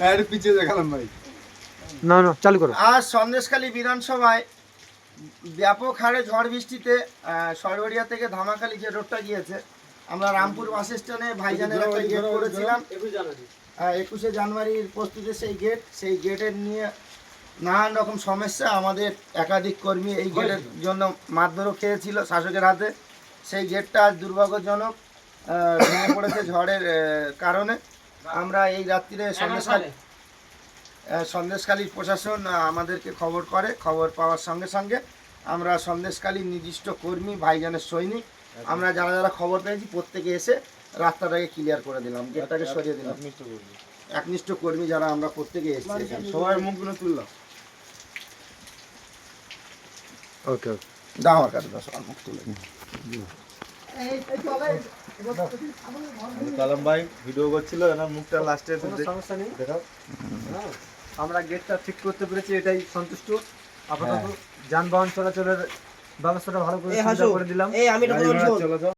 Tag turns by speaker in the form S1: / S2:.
S1: আরে পিছিয়ে দেখালাম ভাই।
S2: না না চালু করো।
S3: আজ সন্দেশখালী বিধানসভায় ব্যাপক হারে ঝড় বৃষ্টিতে সরবরিয়া থেকে ধামাখালি যে রোডটা গিয়েছে, আমরা রামপুর বাস স্ট্যান্ডে ভাইজানের একটা গেট করেছিলাম 21শে জানুয়ারির প্রস্তুতে। সেই গেটের নিয়ে নানান রকম সমস্যা, আমাদের একাধিক কর্মী এই গেটের জন্য মারধরও খেয়েছিল শাসকের হাতে। সেই গেটটা আজ দুর্ভাগ্যজনক ভেঙে পড়েছে ঝড়ের কারণে। আমরা এই রাত্রিরে সন্দেশখালীর প্রশাসন আমাদেরকে খবর করে, খবর পাওয়ার সঙ্গে সঙ্গে আমরা সন্দেশখালীর নির্দিষ্ট কর্মী ভাইজানের সৈনিক আমরা যারা যারা খবর পেয়েছি প্রত্যেকে এসে রাস্তাটাকে ক্লিয়ার করে দিলাম, গেটটাকে সরিয়ে দিলাম। একনিষ্ঠ কর্মী যারা আমরা প্রত্যেকে এসেছি,
S1: সবাই মুখগুলো তুললাম।
S2: ওকে ওকে
S3: দাও আমার কাছে সবার মুখ তুলে
S1: কালাম ভাই ভিডিও করছিল, এনার মুখটা লাস্টে
S2: সমস্যা নেই।
S1: দেখাও।
S2: আমরা গেটটা ঠিক করতে পেরেছি, এটাই সন্তুষ্ট। আপাতত যানবাহন চলাচলের ব্যবস্থাটা ভালো করে সুবিধা করে দিলাম।
S3: এই আমি
S1: চলো যাও।